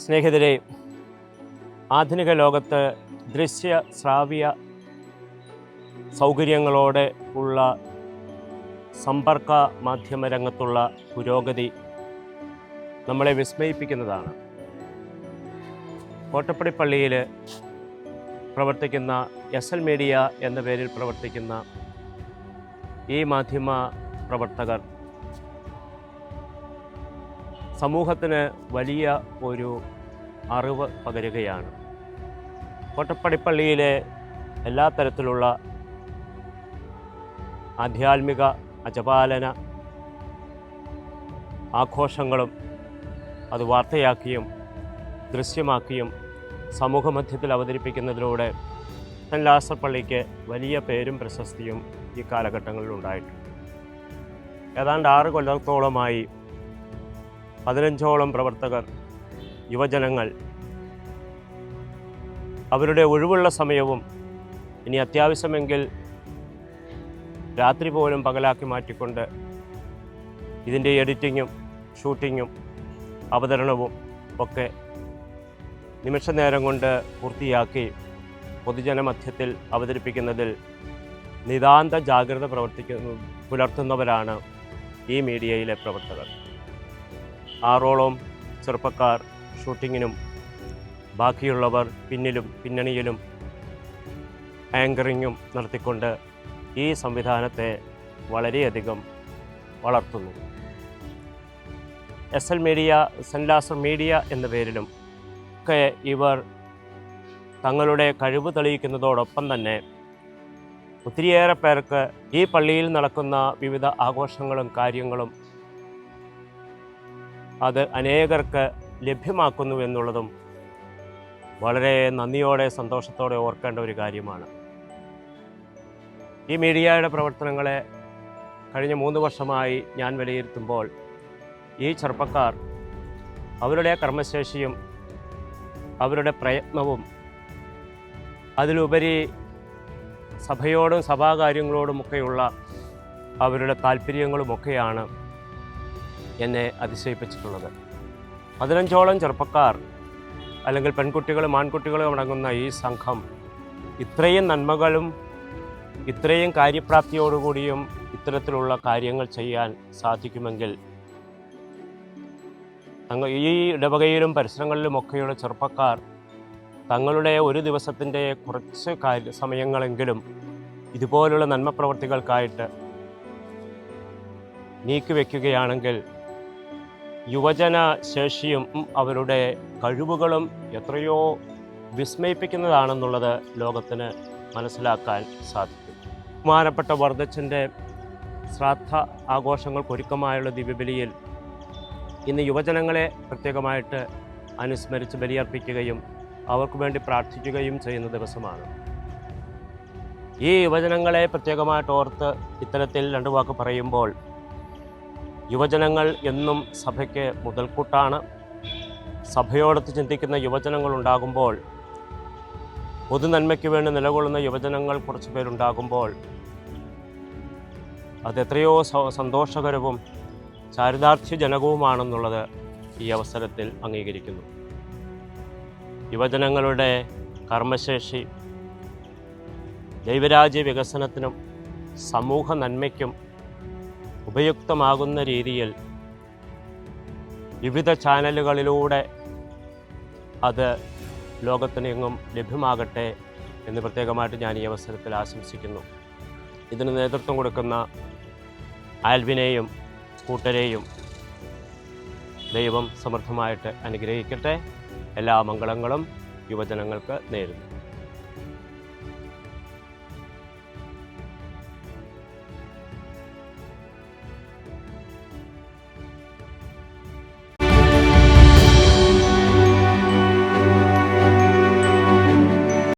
സ്നേഹിതരെ, ആധുനിക ലോകത്ത് ദൃശ്യ ശ്രാവ്യ സൗകര്യങ്ങളോടെ ഉള്ള സമ്പർക്ക മാധ്യമ രംഗത്തുള്ള പുരോഗതി നമ്മളെ വിസ്മയിപ്പിക്കുന്നതാണ്. കോട്ടപ്പടി പള്ളിയിൽ പ്രവർത്തിക്കുന്ന SL മീഡിയ എന്ന പേരിൽ പ്രവർത്തിക്കുന്ന ഈ മാധ്യമ പ്രവർത്തകർ സമൂഹത്തിന് വലിയ ഒരു അറിവ് പകരുകയാണ്. കോട്ടപ്പടി പള്ളിയിലെ എല്ലാ തരത്തിലുള്ള ആധ്യാത്മിക അജപാലന ആഘോഷങ്ങളും അത് വാർത്തയാക്കിയും ദൃശ്യമാക്കിയും സമൂഹമധ്യത്തിൽ അവതരിപ്പിക്കുന്നതിലൂടെ സെൻറ്റ് ലാസർ പള്ളിക്ക് വലിയ പേരും പ്രശസ്തിയും ഈ കാലഘട്ടങ്ങളിൽ ഉണ്ടായിട്ടുണ്ട്. ഏതാണ്ട് 6 കൊല്ലത്തോളമായി 15ഓളം പ്രവർത്തകർ, യുവജനങ്ങൾ അവരുടെ ഒഴിവുള്ള സമയവും ഇനി അത്യാവശ്യമെങ്കിൽ രാത്രി പോലും പകലാക്കി മാറ്റിക്കൊണ്ട് ഇതിൻ്റെ എഡിറ്റിങ്ങും ഷൂട്ടിങ്ങും അവതരണവും ഒക്കെ നിമിഷ നേരം കൊണ്ട് പൂർത്തിയാക്കി പൊതുജനമധ്യത്തിൽ അവതരിപ്പിക്കുന്നതിൽ നിതാന്ത ജാഗ്രത പുലർത്തുന്നവരാണ് ഈ മീഡിയയിലെ പ്രവർത്തകർ. 6ഓളം ചെറുപ്പക്കാർ ഷൂട്ടിങ്ങിനും ബാക്കിയുള്ളവർ പിന്നിലും പിന്നണിയിലും ആങ്കറിങ്ങും നടത്തിക്കൊണ്ട് ഈ സംവിധാനത്തെ വളരെയധികം വളർത്തുന്നു. SL മീഡിയ, സെൻറ്റ് ലാസർ മീഡിയ എന്ന പേരിലും ഒക്കെ ഇവർ തങ്ങളുടെ കഴിവ് തെളിയിക്കുന്നതോടൊപ്പം തന്നെ ഒത്തിരിയേറെ പേർക്ക് ഈ പള്ളിയിൽ നടക്കുന്ന വിവിധ ആഘോഷങ്ങളും കാര്യങ്ങളും അത് അനേകർക്ക് ലഭ്യമാക്കുന്നു എന്നുള്ളതും വളരെ നന്ദിയോടെ സന്തോഷത്തോടെ ഓർക്കേണ്ട ഒരു കാര്യമാണ്. ഈ മീഡിയയുടെ പ്രവർത്തനങ്ങളെ കഴിഞ്ഞ 3 വർഷമായി ഞാൻ വിലയിരുത്തുമ്പോൾ ഈ ചെറുപ്പക്കാർ അവരുടെ കർമ്മശേഷിയും അവരുടെ പ്രയത്നവും അതിലുപരി സഭയോടും സഭാകാര്യങ്ങളോടുമൊക്കെയുള്ള അവരുടെ താല്പര്യങ്ങളുമൊക്കെയാണ് എന്നെ അതിശയിപ്പിച്ചിട്ടുള്ളത്. 15ഓളം ചെറുപ്പക്കാർ അല്ലെങ്കിൽ പെൺകുട്ടികളും ആൺകുട്ടികളും അടങ്ങുന്ന ഈ സംഘം ഇത്രയും നന്മകളും ഇത്രയും കാര്യപ്രാപ്തിയോടുകൂടിയും ഇത്തരത്തിലുള്ള കാര്യങ്ങൾ ചെയ്യാൻ സാധിക്കുമെങ്കിൽ ഈ ഇടവകയിലും പരിസരങ്ങളിലുമൊക്കെയുള്ള ചെറുപ്പക്കാർ തങ്ങളുടെ ഒരു ദിവസത്തിൻ്റെ കുറച്ച് സമയങ്ങളെങ്കിലും ഇതുപോലുള്ള നന്മ പ്രവർത്തികൾക്കായിട്ട് നീക്കിവെക്കുകയാണെങ്കിൽ യുവജന ശേഷിയും അവരുടെ കഴിവുകളും എത്രയോ വിസ്മയിപ്പിക്കുന്നതാണെന്നുള്ളത് ലോകത്തിന് മനസ്സിലാക്കാൻ സാധിക്കും. ബഹുമാനപ്പെട്ട വർദ്ധച്ചൻ്റെ ശ്രാദ്ധ ആഘോഷങ്ങൾക്കൊരുക്കമായുള്ള ദിവ്യബലിയിൽ ഇന്ന് യുവജനങ്ങളെ പ്രത്യേകമായിട്ട് അനുസ്മരിച്ച് ബലിയർപ്പിക്കുകയും അവർക്ക് വേണ്ടി പ്രാർത്ഥിക്കുകയും ചെയ്യുന്ന ദിവസമാണ്. ഈ യുവജനങ്ങളെ പ്രത്യേകമായിട്ട് ഓർത്ത് ഇത്തരത്തിൽ 2 വാക്ക് പറയുമ്പോൾ, യുവജനങ്ങൾ എന്നും സഭയ്ക്ക് മുതൽക്കൂട്ടാണ്. സഭയോടൊത്ത് ചിന്തിക്കുന്ന യുവജനങ്ങളുണ്ടാകുമ്പോൾ, പൊതുനന്മയ്ക്ക് വേണ്ടി നിലകൊള്ളുന്ന യുവജനങ്ങൾ കുറച്ച് പേരുണ്ടാകുമ്പോൾ അതെത്രയോ സന്തോഷകരവും ചാരിതാർത്ഥ്യജനകവുമാണെന്നുള്ളത് ഈ അവസരത്തിൽ അംഗീകരിക്കുന്നു. യുവജനങ്ങളുടെ കർമ്മശേഷി ദൈവരാജ്യ വികസനത്തിനും സമൂഹ നന്മയ്ക്കും ഉപയുക്തമാകുന്ന രീതിയിൽ വിവിധ ചാനലുകളിലൂടെ അത് ലോകത്തിനെങ്ങും ലഭ്യമാകട്ടെ എന്ന് പ്രത്യേകമായിട്ട് ഞാൻ ഈ അവസരത്തിൽ ആശംസിക്കുന്നു. ഇതിന് നേതൃത്വം കൊടുക്കുന്ന ആൽവിനെയും കൂട്ടരെയും ദൈവം സമൃദ്ധമായിട്ട് അനുഗ്രഹിക്കട്ടെ. എല്ലാ മംഗളങ്ങളും യുവജനങ്ങൾക്ക് നേരുന്നു.